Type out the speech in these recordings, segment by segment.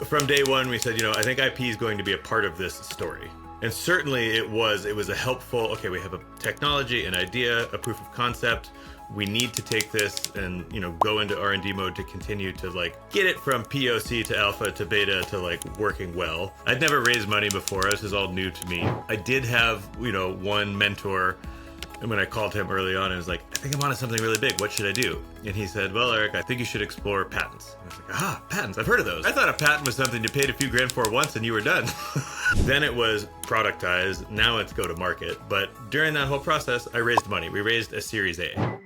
from day one, we said, I think IP is going to be a part of this story. And certainly it was a helpful, okay, we have a technology, an idea, a proof of concept. We need to take this and, go into R&D mode to continue to get it from POC to alpha to beta to working well. I'd never raised money before. This is all new to me. I did have, one mentor. And when I called him early on, I was like, I think I'm onto something really big. What should I do? And he said, well, Eric, I think you should explore patents. And I was like, patents. I've heard of those. I thought a patent was something you paid a few grand for once and you were done. Then it was productized. Now it's go to market. But during that whole process, I raised money. We raised a Series A.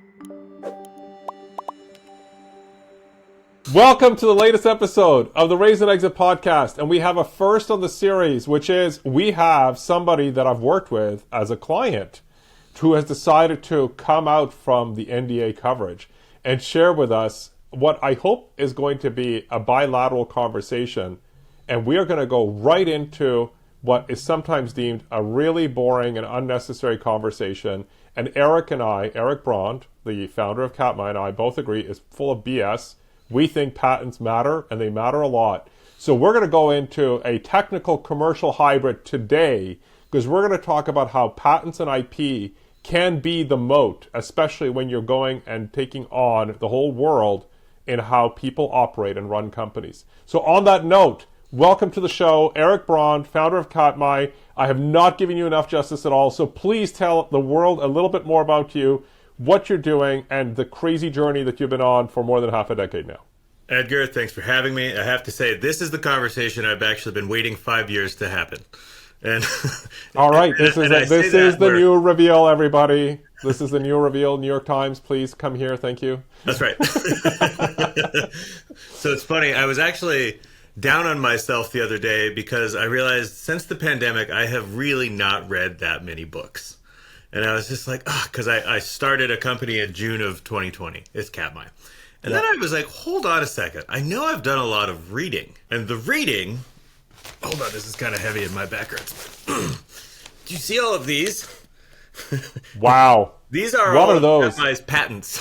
Welcome to the latest episode of the Raise&Exit podcast. And we have a first on the series, which is we have somebody that I've worked with as a client who has decided to come out from the NDA coverage and share with us what I hope is going to be a bilateral conversation. And we are going to go right into what is sometimes deemed a really boring and unnecessary conversation. And Erik Braund, the founder of Katmai, and I both agree is full of BS. We think patents matter, and they matter a lot. So we're going to go into a technical commercial hybrid today because we're going to talk about how patents and IP can be the moat, especially when you're going and taking on the whole world in how people operate and run companies. So on that note, welcome to the show, Erik Braund, founder of Katmai. I have not given you enough justice at all, so please tell the world a little bit more about you, what you're doing, and the crazy journey that you've been on for more than half a decade now. Edgar, thanks for having me. I have to say, this is the conversation I've actually been waiting 5 years to happen. And all right, this is the new reveal, everybody. This is the new reveal. New York Times, please come here. Thank you. That's right. So it's funny. I was actually down on myself the other day because I realized since the pandemic, I have really not read that many books. And I was just like, because I started a company in June of 2020. It's Katmai. And then I was like, hold on a second. I know I've done a lot of reading. And the reading... Hold on, this is kind of heavy in my background. Do you see all of these? Wow. These are what all are those? Katmai's patents.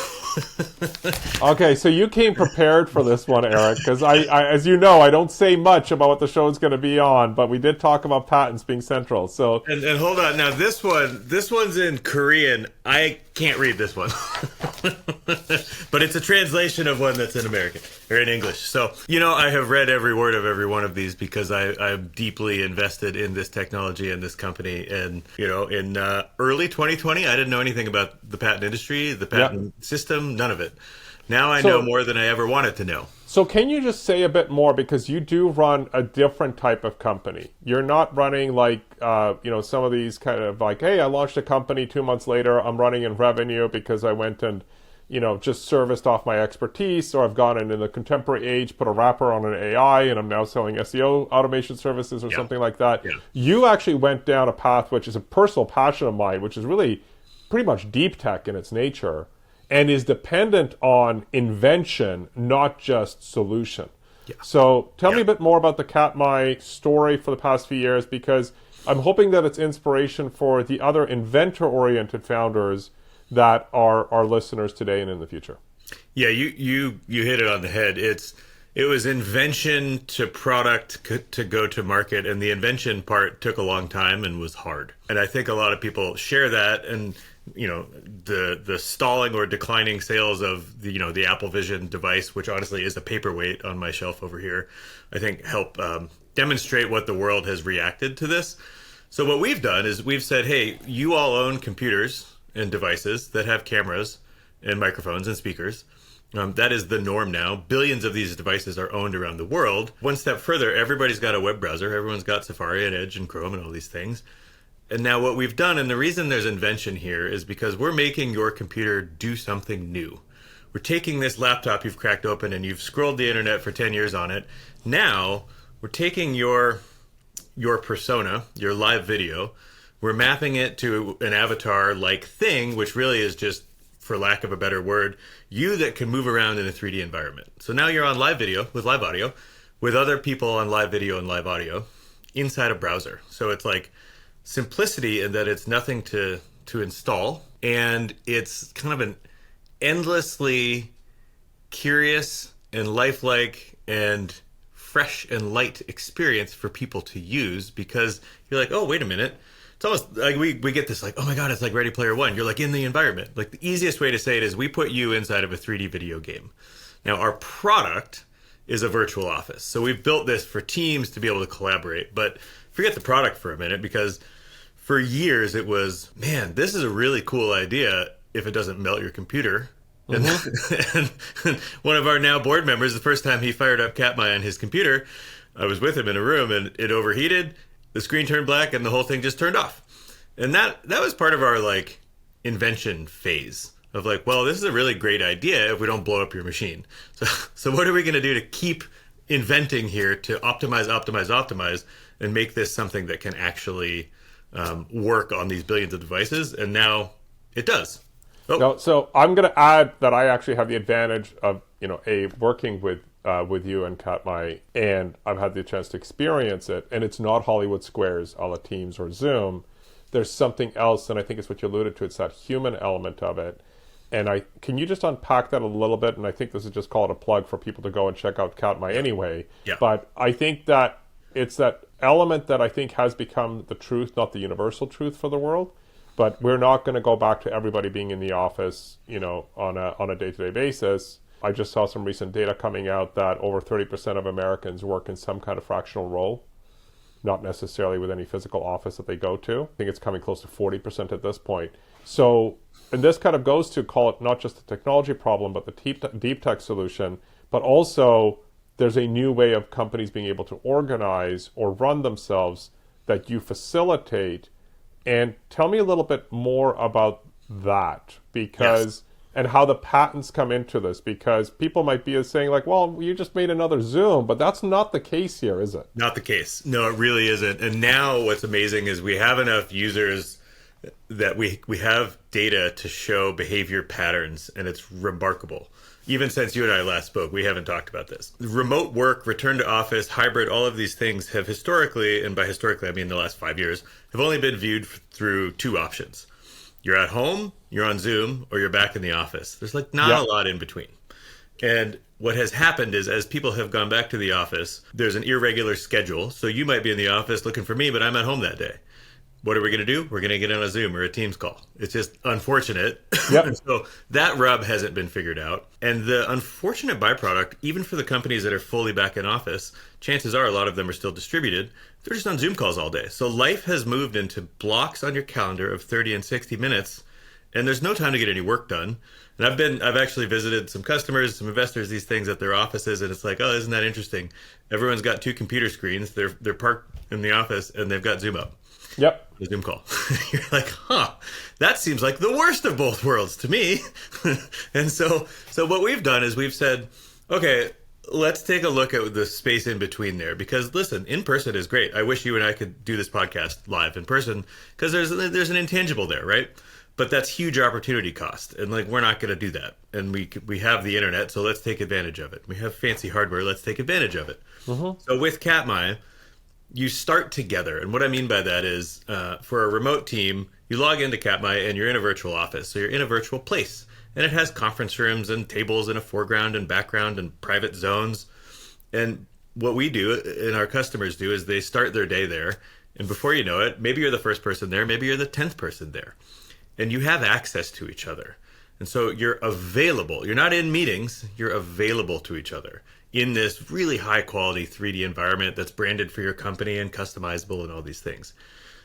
Okay, so you came prepared for this one, Erik, because I, as you know, I don't say much about what the show is going to be on, but we did talk about patents being central. So and hold on, now this one's in Korean. I can't read this one. But it's a translation of one that's in American or in English. So, I have read every word of every one of these because I'm deeply invested in this technology and this company. And, in early 2020, I didn't know anything about the patent industry, the patent system, none of it. Now I know more than I ever wanted to know. So can you just say a bit more, because you do run a different type of company. You're not running like, some of these kind of like, hey, I launched a company 2 months later, I'm running in revenue because I went and, just serviced off my expertise, or I've gone in the contemporary age, put a wrapper on an AI, and I'm now selling SEO automation services or something like that. Yeah. You actually went down a path, which is a personal passion of mine, which is really pretty much deep tech in its nature, and is dependent on invention, not just solution. Yeah. So tell me a bit more about the Katmai story for the past few years, because I'm hoping that it's inspiration for the other inventor-oriented founders that are our listeners today and in the future. Yeah, you hit it on the head. It was invention to product to go to market, and the invention part took a long time and was hard. And I think a lot of people share that, and the stalling or declining sales of the Apple Vision device, which honestly is a paperweight on my shelf over here, I think help demonstrate what the world has reacted to this. So what we've done is we've said, hey, you all own computers and devices that have cameras and microphones and speakers. That is the norm now. Billions of these devices are owned around the world. One step further, everybody's got a web browser. Everyone's got Safari and Edge and Chrome and all these things. And now what we've done, and the reason there's invention here, is because we're making your computer do something new. We're taking this laptop you've cracked open and you've scrolled the internet for 10 years on it. Now we're taking your persona, your live video, we're mapping it to an avatar-like thing, which really is just, for lack of a better word, you that can move around in a 3D environment. So now you're on live video with live audio, with other people on live video and live audio inside a browser. So it's like simplicity in that it's nothing to install, and it's kind of an endlessly curious and lifelike and fresh and light experience for people to use, because you're like, oh, wait a minute. It's almost like we get this like, oh my God, it's like Ready Player One. You're like in the environment. Like the easiest way to say it is we put you inside of a 3D video game. Now our product is a virtual office. So we've built this for teams to be able to collaborate, but forget the product for a minute, because for years it was, man, this is a really cool idea if it doesn't melt your computer. Mm-hmm. And one of our now board members, the first time he fired up Katmai on his computer, I was with him in a room and it overheated, the screen turned black, and the whole thing just turned off. And that was part of our like invention phase of like, well, this is a really great idea if we don't blow up your machine. So what are we going to do to keep inventing here to optimize, and make this something that can actually work on these billions of devices? And now it does. Oh. No, so I'm going to add that I actually have the advantage of, working with you and Katmai, and I've had the chance to experience it, and it's not Hollywood Squares a la Teams or Zoom. There's something else, and I think it's what you alluded to. It's that human element of it. And can you just unpack that a little bit? And I think this is just called a plug for people to go and check out Katmai anyway. Yeah. But I think that it's that element that I think has become the truth, not the universal truth for the world. But we're not going to go back to everybody being in the office, on a day-to-day basis. I just saw some recent data coming out that over 30% of Americans work in some kind of fractional role, not necessarily with any physical office that they go to. I think it's coming close to 40% at this point. So, and this kind of goes to call it not just the technology problem, but the deep tech solution, but also there's a new way of companies being able to organize or run themselves that you facilitate. And tell me a little bit more about that, because yes. And how the patents come into this, because people might be saying like, well, you just made another Zoom, but that's not the case here, is it? Not the case. No, it really isn't. And now what's amazing is we have enough users that we have data to show behavior patterns, and it's remarkable. Even since you and I last spoke, we haven't talked about this. Remote work, return to office, hybrid, all of these things have historically, and by historically I mean the last 5 years, have only been viewed through two options. You're at home, you're on Zoom, or you're back in the office. There's like not a lot in between. And what has happened is as people have gone back to the office, there's an irregular schedule. So you might be in the office looking for me, but I'm at home that day. What are we going to do? We're going to get on a Zoom or a Teams call. It's just unfortunate. Yep. So that rub hasn't been figured out. And the unfortunate byproduct, even for the companies that are fully back in office, chances are a lot of them are still distributed. They're just on Zoom calls all day. So life has moved into blocks on your calendar of 30 and 60 minutes, and there's no time to get any work done. And I've actually visited some customers, some investors, these things at their offices, and it's like, oh, isn't that interesting? Everyone's got two computer screens. They're parked in the office, and they've got Zoom up. Yep. A Zoom call. You're like, that seems like the worst of both worlds to me. And so what we've done is we've said, okay, let's take a look at the space in between there, because listen, in person is great. I wish you and I could do this podcast live in person, because there's an intangible there, right? But that's huge opportunity cost, and like we're not going to do that. And we have the internet, so let's take advantage of it. We have fancy hardware, let's take advantage of it. Mm-hmm. So with Katmai, you start together. And what I mean by that is for a remote team, you log into Katmai and you're in a virtual office. So you're in a virtual place. And it has conference rooms and tables and a foreground and background and private zones. And what we do and our customers do is they start their day there. And before you know it, maybe you're the first person there, maybe you're the 10th person there. And you have access to each other. And so you're available. You're not in meetings, you're available to each other in this really high quality 3D environment that's branded for your company and customizable and all these things.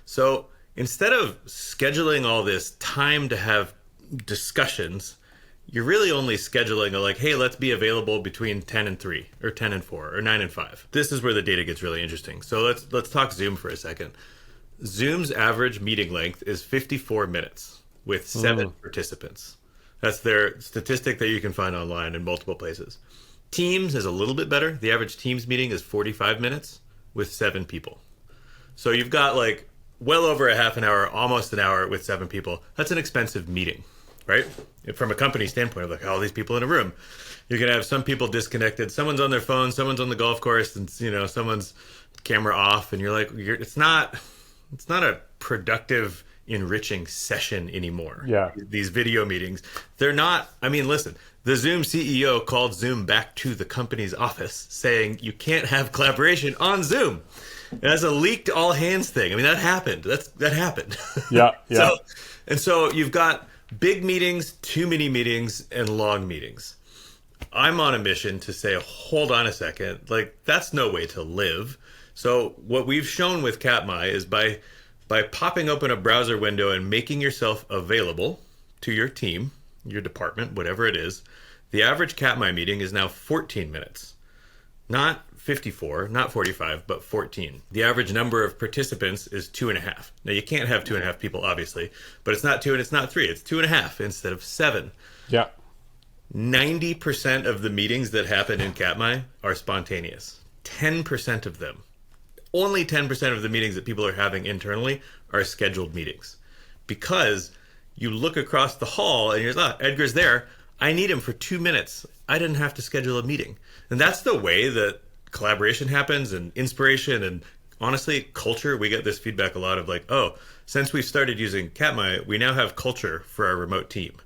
So instead of scheduling all this time to have discussions, you're really only scheduling hey, let's be available between 10 and 3 or 10 and 4 or 9 and 5. This is where the data gets really interesting. So let's talk Zoom for a second. Zoom's average meeting length is 54 minutes with 7 participants. That's their statistic that you can find online in multiple places. Teams is a little bit better. The average Teams meeting is 45 minutes with 7 people. So you've got well over a half an hour, almost an hour with 7 people. That's an expensive meeting, right? From a company standpoint of all these people in a room. You're going to have some people disconnected. Someone's on their phone, someone's on the golf course, and someone's camera off, and it's not a productive, enriching session anymore. Yeah. These video meetings, they're not, listen, the Zoom CEO called Zoom back to the company's office saying you can't have collaboration on Zoom. And that's a leaked all hands thing. I mean, that happened. That happened. Yeah, yeah. So you've got big meetings, too many meetings, and long meetings. I'm on a mission to say, hold on a second, like that's no way to live. So what we've shown with Katmai is by popping open a browser window and making yourself available to your team, your department, whatever it is, the average Katmai meeting is now 14 minutes. Not 54, not 45, but 14. The average number of participants is 2.5. Now you can't have 2.5 people, obviously, but it's not 2 and it's not 3. It's 2.5 instead of 7. Yeah. 90% of the meetings that happen in Katmai are spontaneous. 10% of them. Only 10% of the meetings that people are having internally are scheduled meetings. Because you look across the hall and you're like, Edgar's there. I need him for 2 minutes. I didn't have to schedule a meeting. And that's the way that collaboration happens and inspiration and honestly, culture. We get this feedback a lot of like, oh, since we've started using Katmai, we now have culture for our remote team.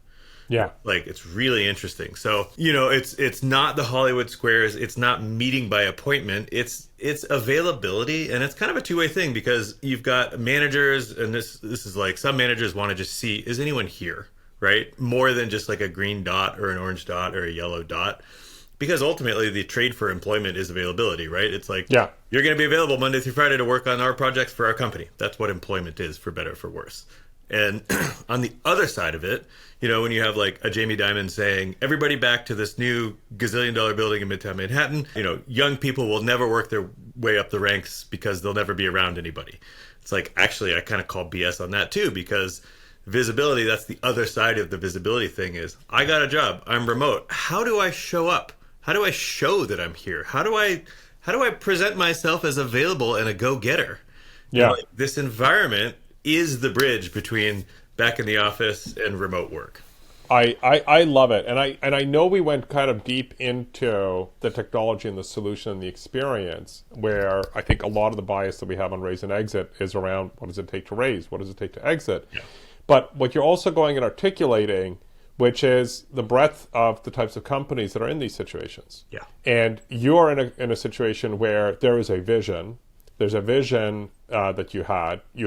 Yeah. Like, it's really interesting. So, it's not the Hollywood squares. It's not meeting by appointment. It's availability. And it's kind of a two-way thing because you've got managers, and this is like some managers want to just see, is anyone here, right? More than just like a green dot or an orange dot or a yellow dot. Because ultimately the trade for employment is availability, right? It's like, yeah, you're going to be available Monday through Friday to work on our projects for our company. That's what employment is, for better or for worse. And on the other side of it, when you have like a Jamie Dimon saying, everybody back to this new gazillion-dollar building in Midtown Manhattan, young people will never work their way up the ranks because they'll never be around anybody. It's like, actually, I kind of call BS on that too, because visibility, that's the other side of the visibility thing is, I got a job, I'm remote. How do I show up? How do I show that I'm here? How do I present myself as available and a go-getter? Yeah. This environment is the bridge between back in the office and remote work. I love it. And I know we went kind of deep into the technology and the solution and the experience, where I think a lot of the bias that we have on Raise and Exit is around what does it take to raise? What does it take to exit? Yeah. But what you're also going and articulating, which is the breadth of the types of companies that are in these situations. Yeah. And you're in a situation where there is a vision. There's a vision that you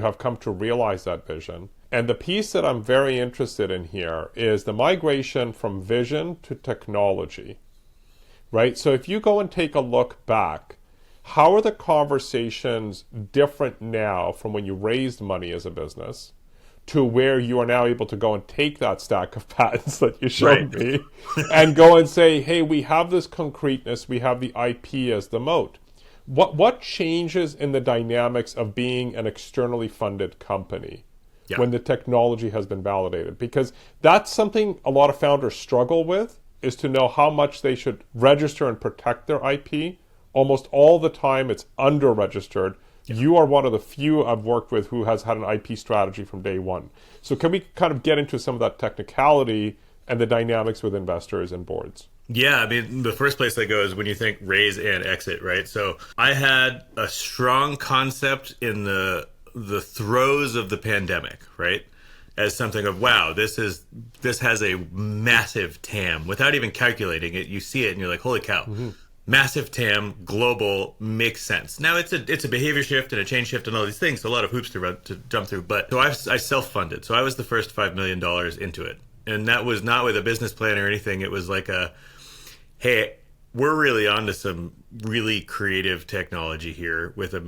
have come to realize that vision. And the piece that I'm very interested in here is the migration from vision to technology, right? So if you go and take a look back, how are the conversations different now from when you raised money as a business to where you are now able to go and take that stack of patents that you showed me and go and say, hey, we have this concreteness, we have the IP as the moat. What changes in the dynamics of being an externally funded company when the technology has been validated? Because that's something a lot of founders struggle with, is to know how much they should register and protect their IP. Almost all the time it's under-registered. Yeah. You are one of the few I've worked with who has had an IP strategy from day one. So can we kind of get into some of that technicality and the dynamics with investors and boards? Yeah, I mean, the first place I go is when you think raise and exit, right? So I had a strong concept in the throes of the pandemic, right? As something of, wow, this has a massive TAM. Without even calculating it, you see it and you're like, holy cow. Mm-hmm. Massive TAM, global, makes sense. Now it's a behavior shift and a change shift and all these things, so a lot of hoops to jump through. But so I self-funded, so I was the first $5 million into it, and that was not with a business plan or anything. It was like hey, we're really onto some really creative technology here with a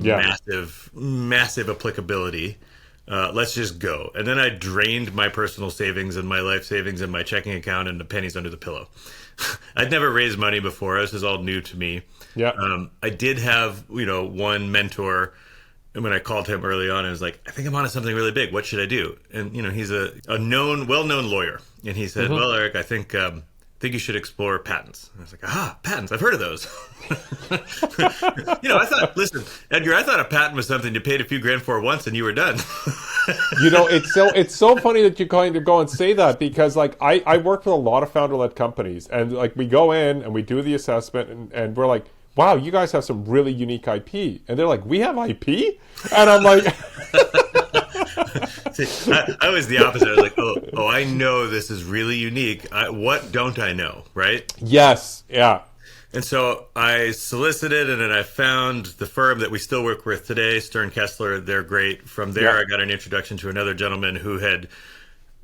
massive applicability. Let's just go. And then I drained my personal savings and my life savings and my checking account and the pennies under the pillow. I'd never raised money before. This is all new to me. Yeah. I did have, one mentor, and when I called him early on, I was like, I think I'm onto something really big. What should I do? And, he's a well-known lawyer. And he said, well, Erik, I think you should explore patents. And I was like, patents. I've heard of those. I thought, listen, Edgar, I thought a patent was something you paid a few grand for once and you were done. It's so funny that you kind of go and say that, because like I work with a lot of founder-led companies, and like we go in and we do the assessment and we're like, wow, you guys have some really unique IP. And they're like, we have IP? And I'm like, See, I was the opposite. I was like, oh, I know this is really unique. What don't I know, right? Yes. Yeah. And so I solicited, and then I found the firm that we still work with today, Stern Kessler. They're great. From there, I got an introduction to another gentleman who had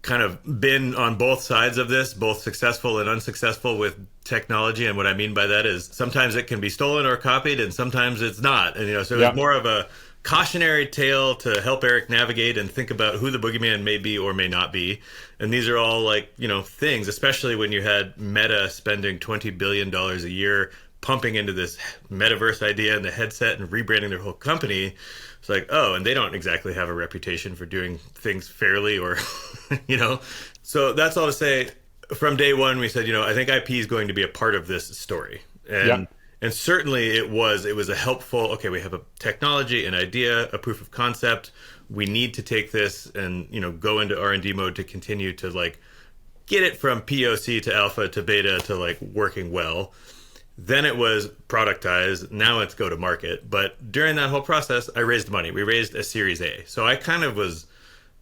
kind of been on both sides of this, both successful and unsuccessful with technology. And what I mean by that is sometimes it can be stolen or copied, and sometimes it's not. And, so it's more of a cautionary tale to help Erik navigate and think about who the boogeyman may be or may not be. And these are all things, especially when you had Meta spending $20 billion a year pumping into this metaverse idea and the headset and rebranding their whole company. It's like, oh, and they don't exactly have a reputation for doing things fairly or, So that's all to say, from day one, we said, I think IP is going to be a part of this story. And certainly it was a helpful, okay, we have a technology, an idea, a proof of concept. We need to take this and, go into R&D mode to continue to get it from POC to alpha to beta to working well. Then it was productized. Now it's go to market. But during that whole process, I raised money. We raised a Series A. So I kind of was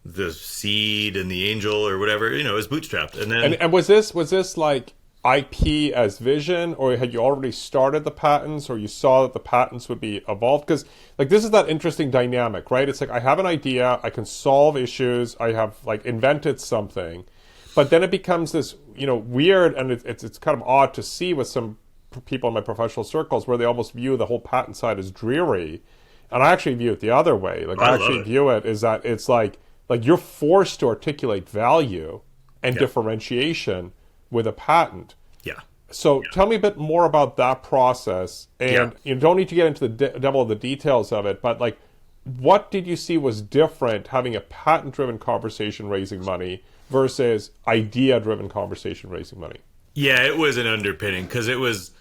the seed and the angel or whatever, it was bootstrapped. And then and was this like IP as vision, or had you already started the patents, or you saw that the patents would be evolved? Because this is that interesting dynamic, right? It's like, I have an idea, I can solve issues, I have invented something, but then it becomes this weird, and it's kind of odd to see with some people in my professional circles where they almost view the whole patent side as dreary, and I actually view it the other way. I actually view it as that it's like you're forced to articulate value and differentiation with a patent. Yeah. So tell me a bit more about that process, and you don't need to get into the devil of the details of it, but what did you see was different having a patent-driven conversation raising money versus idea-driven conversation raising money? Yeah, it was an underpinning because it wasn't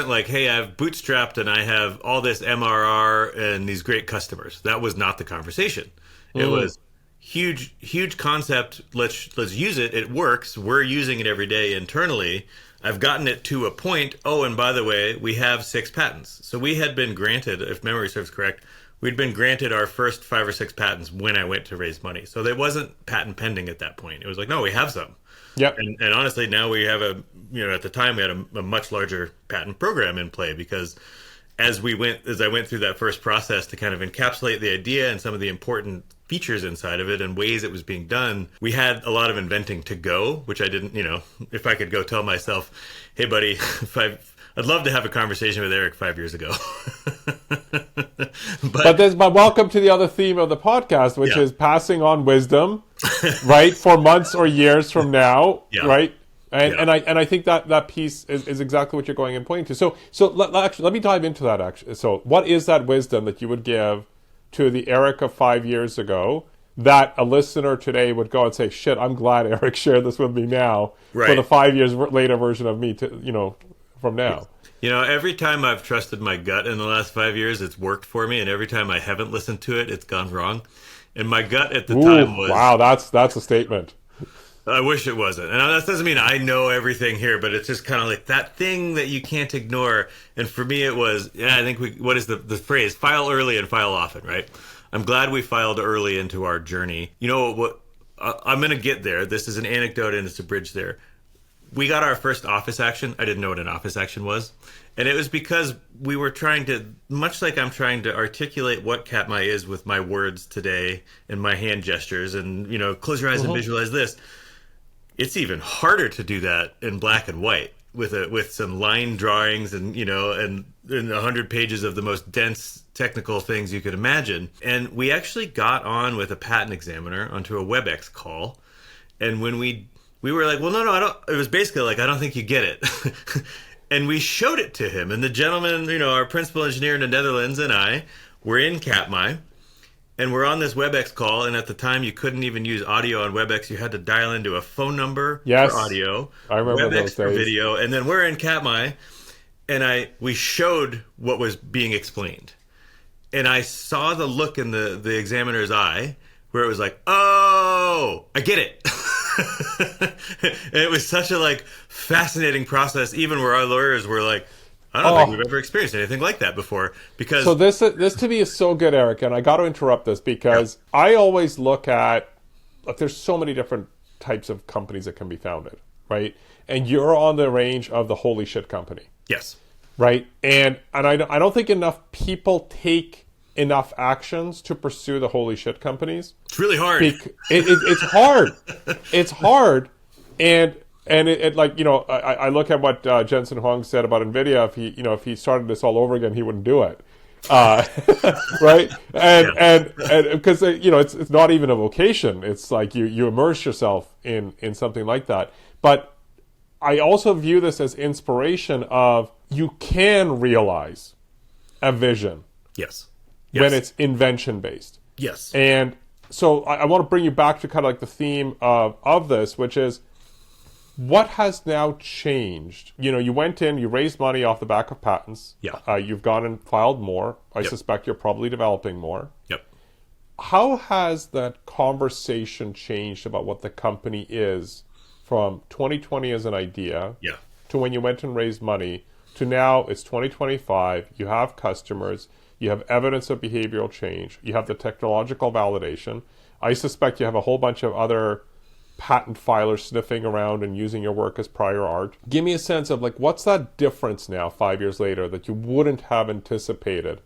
like, hey, I've bootstrapped and I have all this MRR and these great customers. That was not the conversation. It was huge concept. Let's use it. It works. We're using it every day internally. I've gotten it to a point. Oh, and by the way, we have 6 patents. So we had been granted, if memory serves correct, we'd been granted our first 5 or 6 patents when I went to raise money. So there wasn't patent pending at that point. It was like, no, we have some. Yep. And honestly, now we have at the time we had a much larger patent program in play, because as I went through that first process to kind of encapsulate the idea and some of the important features inside of it and ways it was being done, we had a lot of inventing to go, which I didn't, if I could go tell myself, hey buddy, I'd love to have a conversation with Erik 5 years ago. But welcome to the other theme of the podcast, which is passing on wisdom, right, for months or years from now, right? And I think that piece is exactly what you're going and pointing to. So let me dive into that actually. So what is that wisdom that you would give to the Erik of 5 years ago that a listener today would go and say, shit, I'm glad Erik shared this with me now for the 5 years later version of me from now. Every time I've trusted my gut in the last 5 years, it's worked for me. And every time I haven't listened to it, it's gone wrong. And my gut at the time was... Wow, that's a statement. I wish it wasn't. And that doesn't mean I know everything here, but it's just kind of like that thing that you can't ignore. And for me, it was, I think what is the phrase? File early and file often, right? I'm glad we filed early into our journey. I'm going to get there. This is an anecdote and it's a bridge there. We got our first office action. I didn't know what an office action was. And it was because we were trying to, much like I'm trying to articulate what Katmai is with my words today and my hand gestures and, close your eyes and visualize this. It's even harder to do that in black and white with some line drawings and 100 pages of the most dense technical things you could imagine. And we actually got on with a patent examiner onto a WebEx call. And when we were like, well, no, I don't. It was basically like, I don't think you get it. And we showed it to him. And the gentleman, our principal engineer in the Netherlands and I were in Katmai. And we're on this WebEx call, and at the time you couldn't even use audio on WebEx. You had to dial into a phone number for audio, I remember WebEx those for days. video, and then we're in Katmai, and we showed what was being explained. And I saw the look in the examiner's eye where it was like, oh, I get it. And it was such a fascinating process, even where our lawyers were like, I don't think we've ever experienced anything like that before. Because So this to me is so good, Eric, and I got to interrupt this because I always look at, like, there's so many different types of companies that can be founded, right? And you're on the range of the holy shit company, yes, right? And I don't think enough people take enough actions to pursue the holy shit companies. it's really hard. It's hard. It's hard, and it like, you know, I look at what Jensen Huang said about NVIDIA. If he started this all over again, he wouldn't do it. Right? And because, you know, it's not even a vocation. It's like you immerse yourself in something like that. But I also view this as inspiration of, you can realize a vision Yes. when it's invention based. Yes. And so I want to bring you back to kind of like the theme of this, which is, what has now changed? You know, you went in, you raised money off the back of patents. Yeah. You've gone and filed more. I Yep. suspect you're probably developing more. Yep. How has that conversation changed about what the company is from 2020 as an idea Yeah. to when you went and raised money to now it's 2025, you have customers, you have evidence of behavioral change, you have the technological validation. I suspect you have a whole bunch of other patent filers sniffing around and using your work as prior art. Give me a sense of, like, what's that difference now 5 years later that you wouldn't have anticipated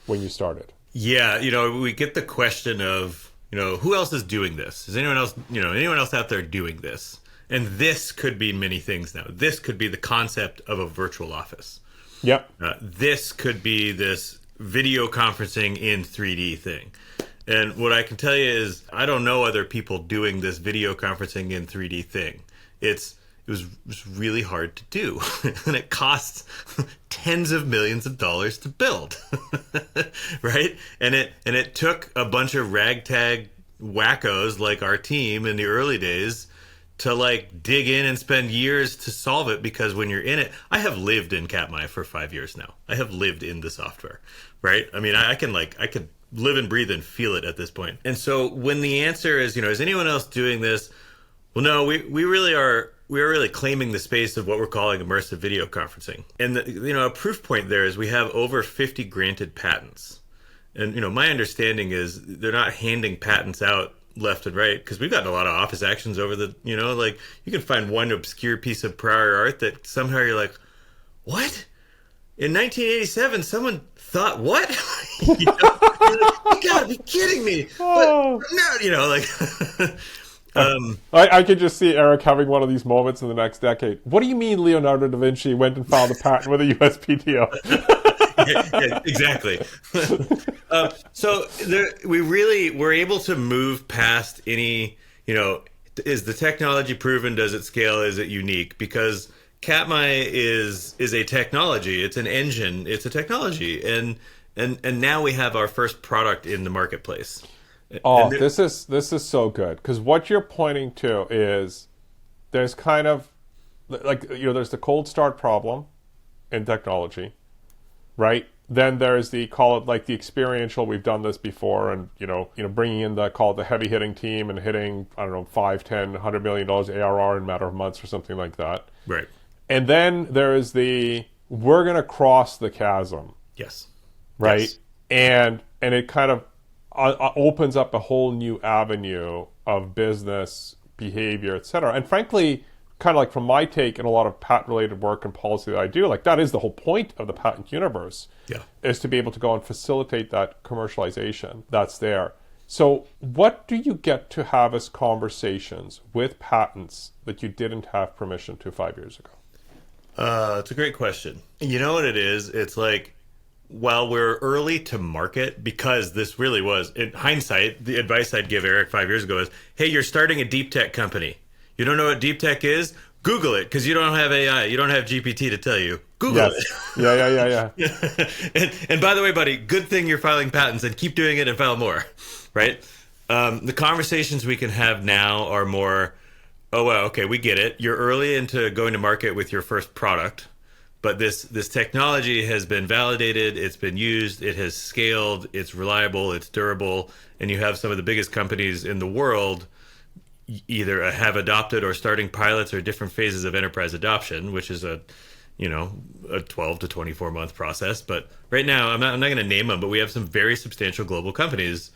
when you started? Yeah, you know, we get the question of, you know, who else is doing this? Is anyone else out there doing this? And this could be many things now. This could be the concept of a virtual office. Yep. This could be this video conferencing in 3D thing. And what I can tell you is, I don't know other people doing this video conferencing in 3D thing. It was really hard to do, and it costs tens of millions of dollars to build, right? And it took a bunch of ragtag wackos like our team in the early days to, like, dig in and spend years to solve it, because when you're in it, I have lived in Katmai for 5 years now. I have lived in the software, right? I mean, I could live and breathe and feel it at this point. And so when the answer is, you know, is anyone else doing this? Well, no, we really are. We are really claiming the space of what we're calling immersive video conferencing. And a proof point there is we have over 50 granted patents. And, you know, my understanding is they're not handing patents out left and right, because we've gotten a lot of office actions over the, you know, like, you can find one obscure piece of prior art that somehow you're like, what? In 1987, someone thought what? You know? You gotta be kidding me. But no, you know, like... I could just see Eric having one of these moments in the next decade. What do you mean Leonardo da Vinci went and filed a patent with a USPTO? Yeah, exactly. So we really were able to move past any, you know, is the technology proven? Does it scale? Is it unique? Because Katmai is a technology. It's an engine. It's a technology, and now we have our first product in the marketplace. Oh, this is so good, because what you're pointing to is there's kind of, like, you know, there's the cold start problem in technology, right? Then there's the, call it like the experiential, we've done this before, and you know, bringing in the, call it the heavy hitting team and hitting, I don't know, 5, 10, $100 million ARR in a matter of months or something like that. Right. And then there is the, we're going to cross the chasm. Yes. Right. Yes. And it kind of opens up a whole new avenue of business behavior, etc. And frankly, kind of like from my take in a lot of patent related work and policy that I do, like, that is the whole point of the patent universe. Yeah. Is to be able to go and facilitate that commercialization that's there. So what do you get to have as conversations with patents that you didn't have permission to 5 years ago? It's a great question. You know what it is? It's like, while we're early to market, because this really was, in hindsight, the advice I'd give Eric 5 years ago is, hey, you're starting a deep tech company. You don't know what deep tech is? Google it, because you don't have AI. You don't have GPT to tell you. Google it. Yeah. And by the way, buddy, good thing you're filing patents, and keep doing it and file more, right? The conversations we can have now are more, oh, well, okay, we get it. You're early into going to market with your first product. But this technology has been validated, it's been used, it has scaled, it's reliable, it's durable, and you have some of the biggest companies in the world either have adopted or starting pilots or different phases of enterprise adoption, which is a 12 to 24 month process. But right now, I'm not going to name them, but we have some very substantial global companies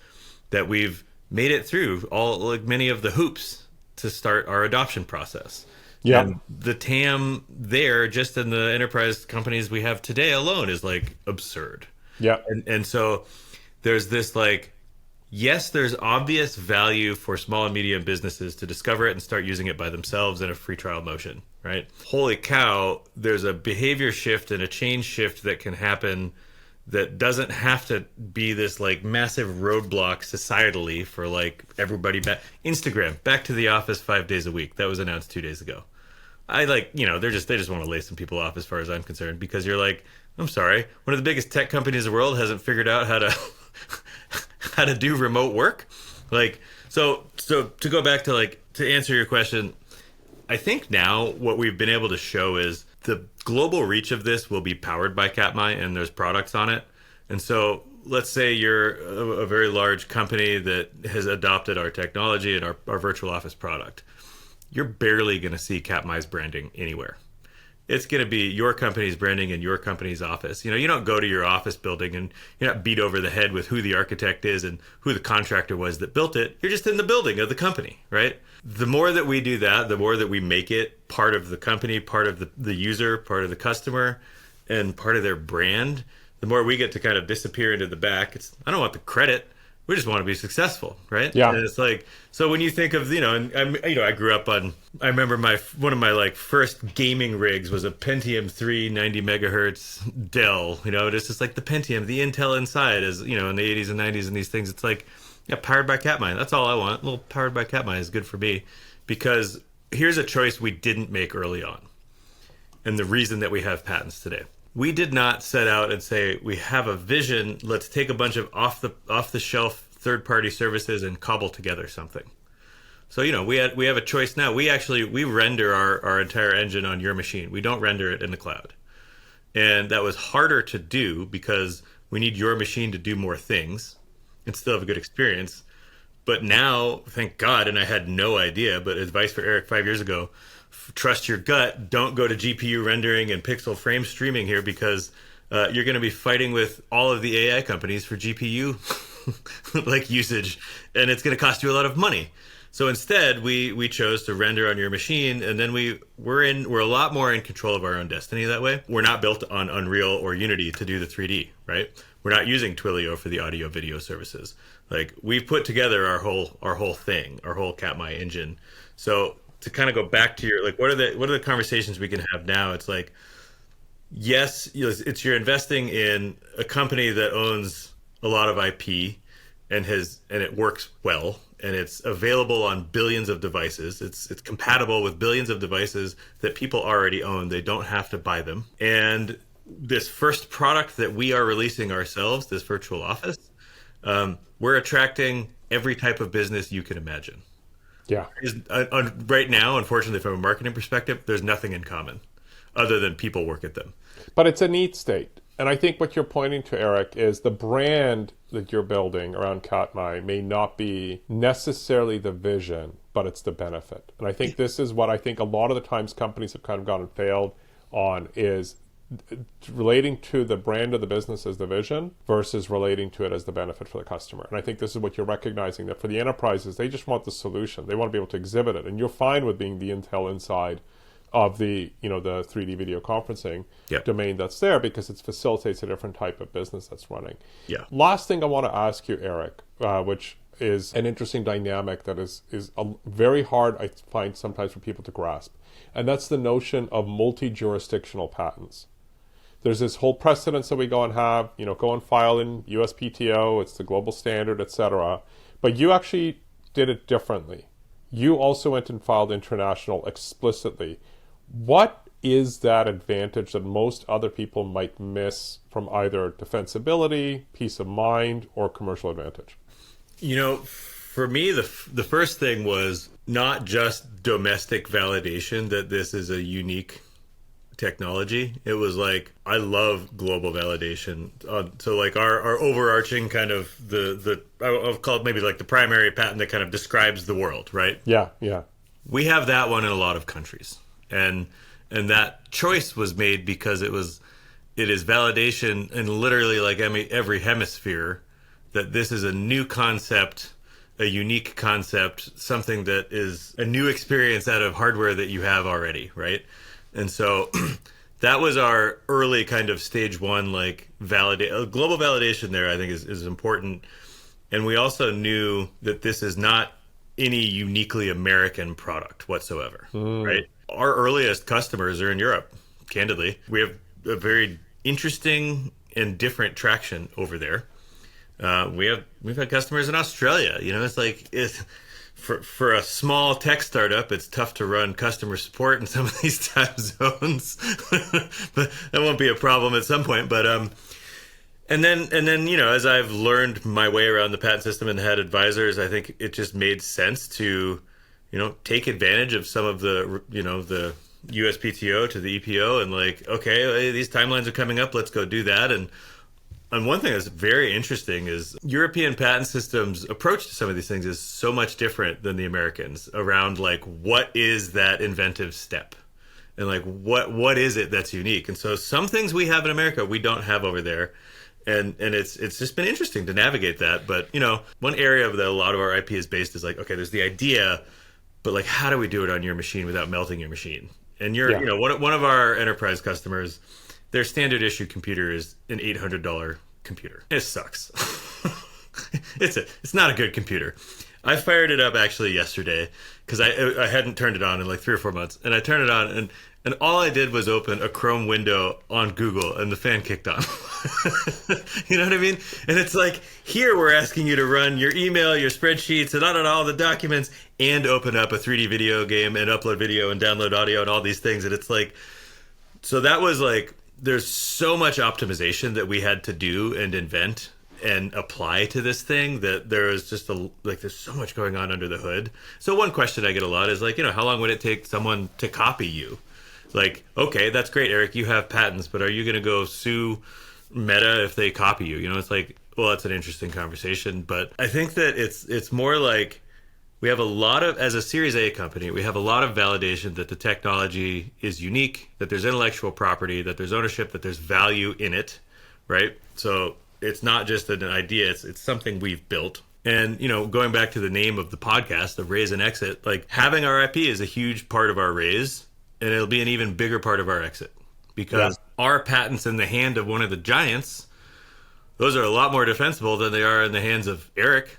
that we've made it through like many of the hoops to start our adoption process. Yeah. And the TAM there, just in the enterprise companies we have today alone, is like absurd. Yeah. And so there's this like, yes, there's obvious value for small and medium businesses to discover it and start using it by themselves in a free trial motion, right? Holy cow, there's a behavior shift and a change shift that can happen that doesn't have to be this like massive roadblock societally for like everybody back. Instagram, back to the office 5 days a week. That was announced 2 days ago. I like, they just want to lay some people off as far as I'm concerned, because you're like, I'm sorry, one of the biggest tech companies in the world hasn't figured out how to how to do remote work. Like, so to go back to like, to answer your question, I think now what we've been able to show is the global reach of this will be powered by Katmai, and there's products on it. And so let's say you're a very large company that has adopted our technology and our virtual office product. You're barely going to see Katmai's branding anywhere. It's going to be your company's branding in your company's office. You don't go to your office building and you're not beat over the head with who the architect is and who the contractor was that built it. You're just in the building of the company, right? The more that we do that, the more that we make it part of the company, part of the user, part of the customer, and part of their brand, the more we get to kind of disappear into the back. I don't want the credit. We just want to be successful, right? Yeah. And it's like, so when you think of, and I grew up on, I remember one of my like first gaming rigs was a Pentium 3 90 megahertz Dell. It's just like the Pentium, the Intel inside is, in the 80s and 90s and these things. It's like, yeah, powered by Katmai. That's all I want. A little powered by Katmai is good for me, because here's a choice we didn't make early on, and the reason that we have patents today. We did not set out and say, we have a vision, let's take a bunch of off the shelf third-party services and cobble together something. So, we have a choice now. We render our entire engine on your machine. We don't render it in the cloud. And that was harder to do because we need your machine to do more things and still have a good experience. But now, thank God, and I had no idea, but advice for Erik 5 years ago, trust your gut. Don't go to GPU rendering and pixel frame streaming here, because you're going to be fighting with all of the AI companies for GPU like usage, and it's going to cost you a lot of money. So instead, we chose to render on your machine, and then we're a lot more in control of our own destiny that way. We're not built on Unreal or Unity to do the 3D, right? We're not using Twilio for the audio video services. Like, we've put together our whole thing, our whole Katmai engine. So to kind of go back to your, like, what are the conversations we can have now? It's like, yes, it's you're investing in a company that owns a lot of IP and it works well, and it's available on billions of devices. It's compatible with billions of devices that people already own. They don't have to buy them. And this first product that we are releasing ourselves, this virtual office, we're attracting every type of business you can imagine. Yeah. Right now, unfortunately, from a marketing perspective, there's nothing in common other than people work at them. But it's a need state. And I think what you're pointing to, Erik, is the brand that you're building around Katmai may not be necessarily the vision, but it's the benefit. And I think this is what I think a lot of the times companies have kind of gone and failed on, is relating to the brand of the business as the vision versus relating to it as the benefit for the customer. And I think this is what you're recognizing, that for the enterprises, they just want the solution. They want to be able to exhibit it. And you're fine with being the Intel inside of the, the 3D video conferencing domain that's there, because it facilitates a different type of business that's running. Yeah. Last thing I want to ask you, Erik, which is an interesting dynamic that is very hard, I find, sometimes for people to grasp. And that's the notion of multi-jurisdictional patents. There's this whole precedence that we go and have, go and file in USPTO, it's the global standard, etc. But you actually did it differently. You also went and filed international explicitly. What is that advantage that most other people might miss from either defensibility, peace of mind, or commercial advantage? For me, the first thing was not just domestic validation that this is a unique technology. It was like, I love global validation. So like our overarching kind of I'll call it maybe like the primary patent that kind of describes the world, right? Yeah. We have that one in a lot of countries. And And that choice was made because it is validation in literally like every hemisphere that this is a new concept, a unique concept, something that is a new experience out of hardware that you have already, right? And so that was our early kind of stage one, like global validation there, I think is important. And we also knew that this is not any uniquely American product whatsoever, right? Our earliest customers are in Europe, candidly. We have a very interesting and different traction over there. We've had customers in Australia. It's like for a small tech startup, it's tough to run customer support in some of these time zones, but that won't be a problem at some point. But and then as I've learned my way around the patent system and had advisors, I think it just made sense to take advantage of some of the the USPTO to the EPO and like, okay, these timelines are coming up, let's go do that. And one thing that's very interesting is European patent systems approach to some of these things is so much different than the Americans around like what is that inventive step and like what is it that's unique. And so some things we have in America we don't have over there. And it's just been interesting to navigate that. But one area of that a lot of our IP is based is like, okay, there's the idea, but like how do we do it on your machine without melting your machine? And one of our enterprise customers, their standard issue computer is an $800 computer. It sucks. It's not a good computer. I fired it up actually yesterday because I hadn't turned it on in like 3 or 4 months, and I turned it on and all I did was open a Chrome window on Google and the fan kicked on. You know what I mean? And it's like, here we're asking you to run your email, your spreadsheets, and all the documents, and open up a 3D video game and upload video and download audio and all these things. And it's like, so that was like, there's so much optimization that we had to do and invent and apply to this thing that there is just there's so much going on under the hood. So one question I get a lot is like, how long would it take someone to copy you? Like, okay, that's great, Eric, you have patents, but are you going to go sue Meta if they copy you? It's like, well, that's an interesting conversation. But I think that it's more like we have a lot of, as a Series A company, we have a lot of validation that the technology is unique, that there's intellectual property, that there's ownership, that there's value in it, right? So it's not just an idea, it's something we've built. And, going back to the name of the podcast, of Raise and Exit, like having our IP is a huge part of our raise, and it'll be an even bigger part of our exit. Because our patents in the hand of one of the giants, those are a lot more defensible than they are in the hands of Erik.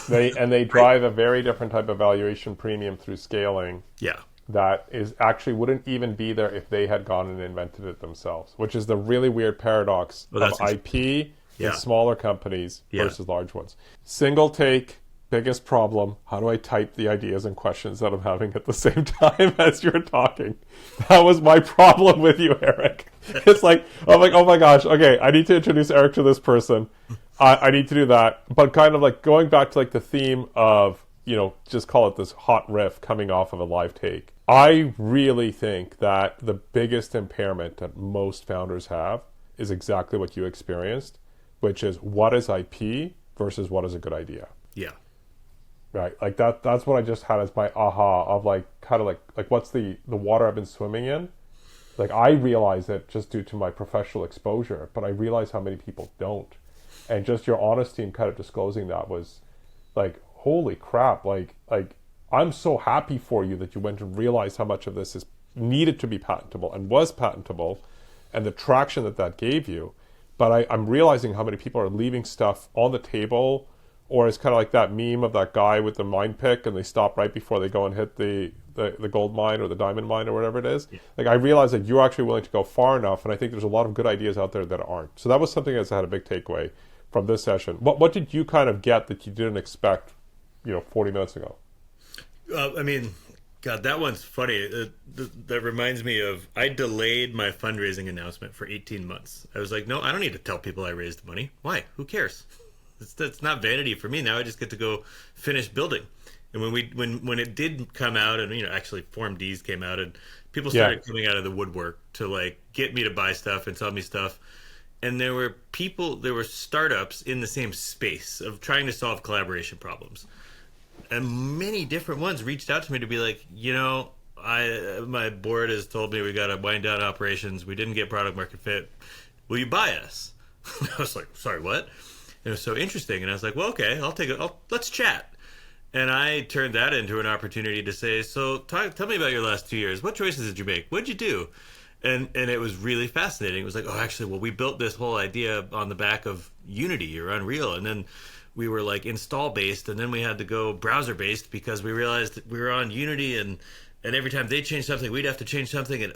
They drive a very different type of valuation premium through scaling. Yeah. That is actually wouldn't even be there if they had gone and invented it themselves, which is the really weird paradox of IP in smaller companies versus large ones. Single take, biggest problem. How do I type the ideas and questions that I'm having at the same time as you're talking? That was my problem with you, Erik. It's like, oh my gosh, okay, I need to introduce Erik to this person. I need to do that. But kind of like going back to like the theme of, just call it this hot riff coming off of a live take. I really think that the biggest impairment that most founders have is exactly what you experienced, which is what is IP versus what is a good idea. Yeah. Right, like that's what I just had as my aha of like kind of like what's the water I've been swimming in. Like I realize it just due to my professional exposure, but I realize how many people don't. And just your honesty and kind of disclosing that was like, holy crap, like I'm so happy for you that you went and realized how much of this is needed to be patentable and was patentable and the traction that gave you. But I'm realizing how many people are leaving stuff on the table. Or it's kind of like that meme of that guy with the mine pick and they stop right before they go and hit the gold mine or the diamond mine or whatever it is. Yeah. Like I realize that you're actually willing to go far enough, and I think there's a lot of good ideas out there that aren't. So that was something that's had a big takeaway from this session. What did you kind of get that you didn't expect, 40 minutes ago? God, that one's funny. That reminds me of, I delayed my fundraising announcement for 18 months. I was like, no, I don't need to tell people I raised money. Why? Who cares? It's not vanity for me now. I just get to go finish building. And when it did come out, and actually Form Ds came out, and people started coming out of the woodwork to like get me to buy stuff and sell me stuff. And there were startups in the same space of trying to solve collaboration problems. And many different ones reached out to me to be like, my board has told me we got to wind down operations. We didn't get product market fit. Will you buy us? I was like, sorry, what? It was so interesting. And I was like, well, okay, I'll take it. Let's chat. And I turned that into an opportunity to say, so tell me about your last 2 years. What choices did you make? What'd you do? And it was really fascinating. It was like, oh, actually, well, we built this whole idea on the back of Unity or Unreal. And then we were like install based. And then we had to go browser based because we realized that we were on Unity and every time they changed something, we'd have to change something, and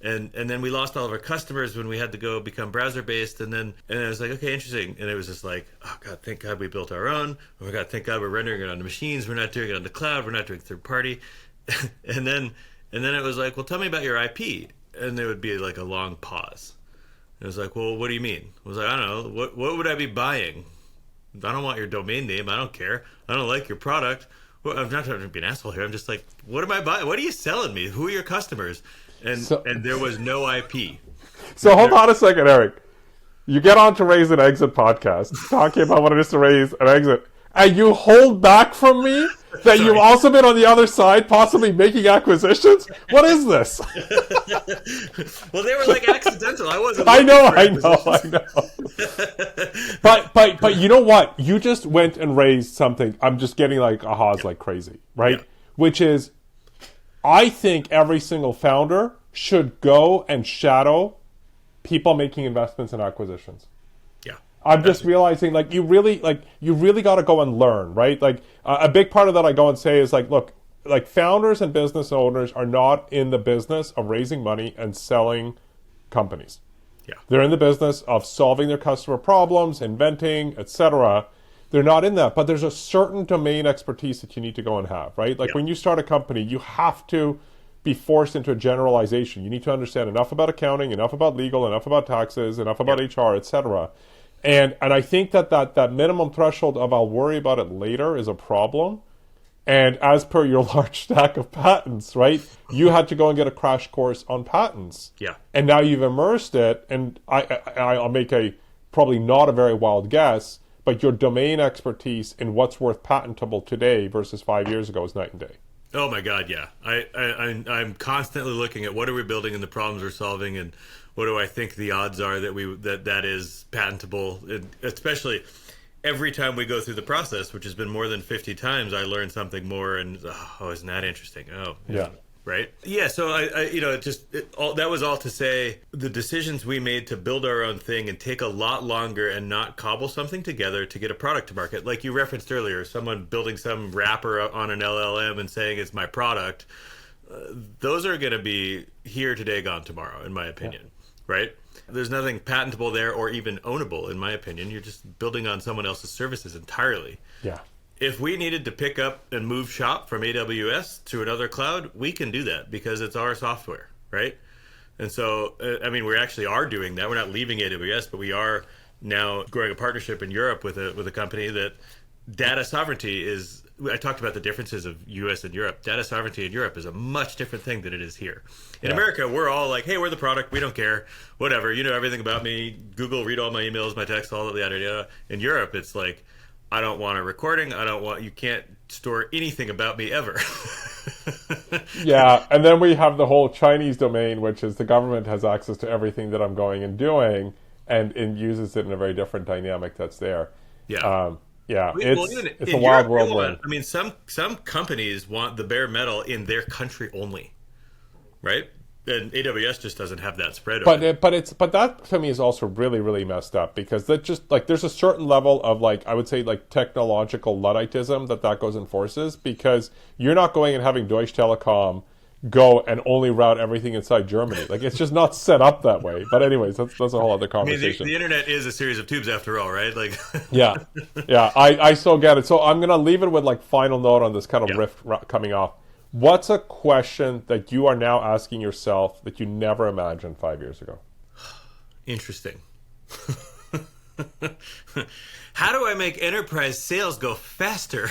and then we lost all of our customers when we had to go become browser based, and I was like, okay, interesting, and it was just like, oh god, thank God we built our own. Oh god, thank God we're rendering it on the machines. We're not doing it on the cloud. We're not doing third party, and then it was like, well, tell me about your IP, and there would be like a long pause. It was like, well, what do you mean? I was like, I don't know. What would I be buying? I don't want your domain name. I don't care. I don't like your product. Well, I'm not trying to be an asshole here. I'm just like, what am I buying? What are you selling me? Who are your customers? And there was no IP. So hold on a second, Eric. You get on to Raise and Exit podcast, talking about what it is to raise and exit, and you hold back from me that you've also been on the other side, possibly making acquisitions? What is this? Well, they were like accidental. I wasn't. I know. But you know what? You just went and raised something. I'm just getting like ahas like crazy, right? Yeah. Which is, I think every single founder should go and shadow people making investments and acquisitions. I'm just realizing, like, you really got to go and learn, right? Like, a big part of that I go and say is, like, look, like, founders and business owners are not in the business of raising money and selling companies. Yeah. They're in the business of solving their customer problems, inventing, etc. They're not in that, but there's a certain domain expertise that you need to go and have, right? Like, when you start a company, you have to be forced into a generalization. You need to understand enough about accounting, enough about legal, enough about taxes, enough about HR, etc. And I think that minimum threshold of I'll worry about it later is a problem. And as per your large stack of patents, right, you had to go and get a crash course on patents. Yeah. And now you've immersed it, and I'll make a probably not a very wild guess, but your domain expertise in what's worth patentable today versus 5 years ago is night and day. Oh my God, yeah. I'm constantly looking at what are we building and the problems we're solving, and what do I think the odds are that is patentable, and especially every time we go through the process, which has been more than 50 times, I learn something more, and oh, isn't that interesting? Oh, yeah. Right? Yeah, so that was all to say the decisions we made to build our own thing and take a lot longer and not cobble something together to get a product to market. Like you referenced earlier, someone building some wrapper on an LLM and saying it's my product. Those are going to be here today, gone tomorrow, in my opinion. Right? There's nothing patentable there or even ownable, in my opinion. You're just building on someone else's services entirely. Yeah. If we needed to pick up and move shop from AWS to another cloud, we can do that because it's our software, right? And so, we actually are doing that. We're not leaving AWS, but we are now growing a partnership in Europe with a company that data sovereignty is. I talked about the differences of US and Europe. Data sovereignty in Europe is a much different thing than it is here. In America, we're all like, hey, we're the product. We don't care. Whatever. You know everything about me. Google, read all my emails, my texts, all of the yada yada. In Europe, it's like, I don't want a recording. You can't store anything about me ever. Yeah. And then we have the whole Chinese domain, which is the government has access to everything that I'm going and doing and uses it in a very different dynamic that's there. Yeah. It's a wild world. Some companies want the bare metal in their country only, right? And AWS just doesn't have that spread. But that to me is also really, really messed up because that just like there's a certain level of like I would say like technological Ludditism that goes and forces because you're not going and having Deutsche Telekom go and only route everything inside Germany. Like it's just not set up that way. But anyways, that's a whole other conversation. The internet is a series of tubes after all, right? Like yeah. I still get it. So I'm gonna leave it with like final note on this kind of rift coming off. What's a question that you are now asking yourself that you never imagined 5 years ago? Interesting. How do I make enterprise sales go faster?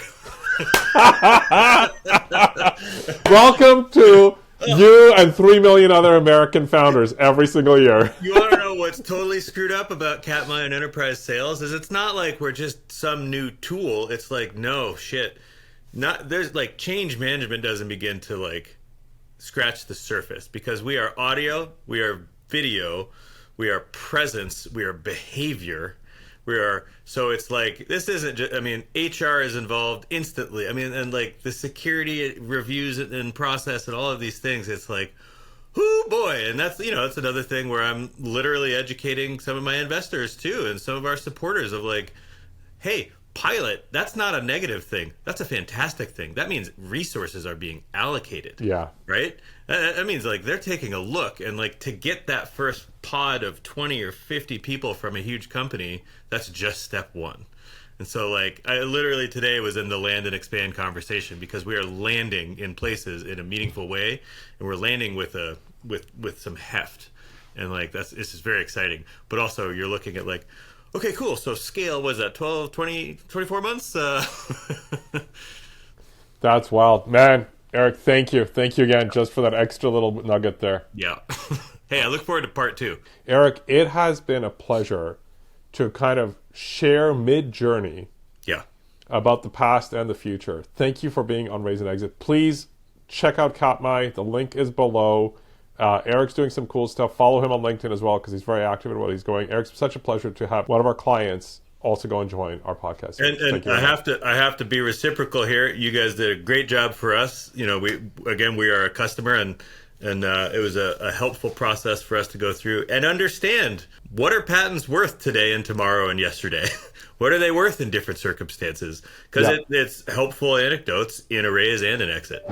Welcome to you and 3 million other American founders every single year. You want to know what's totally screwed up about Katmai and enterprise sales? Is it's not like we're just some new tool. It's like, no, shit. There's like change management doesn't begin to like scratch the surface, because we are audio, we are video, we are presence, we are behavior. So it's like, this isn't just, I mean, HR is involved instantly. I mean, and like the security reviews and process and all of these things, it's like, oh boy. And that's, that's another thing where I'm literally educating some of my investors too, and some of our supporters of like, hey, pilot, that's not a negative thing. That's a fantastic thing. That means resources are being allocated. Yeah. Right? That means like they're taking a look, and like to get that first pod of 20 or 50 people from a huge company, that's just step one. And so like I literally today was in the land and expand conversation, because we are landing in places in a meaningful way, and we're landing with some heft. And like this is very exciting. But also you're looking at like, okay, cool. So scale was that 12, 20, 24 months? That's wild. Man, Erik, thank you. Thank you again just for that extra little nugget there. Yeah. Hey, I look forward to part 2. Erik, it has been a pleasure to kind of share mid-journey about the past and the future. Thank you for being on Raise and Exit. Please check out Katmai. The link is below. Erik's doing some cool stuff. Follow him on LinkedIn as well, because he's very active in what he's going. Erik's such a pleasure to have one of our clients also go and join our podcast. And I have to be reciprocal here. You guys did a great job for us. We are a customer, and it was a helpful process for us to go through and understand, what are patents worth today and tomorrow and yesterday? What are they worth in different circumstances? Because it's helpful anecdotes in a raise and an exit.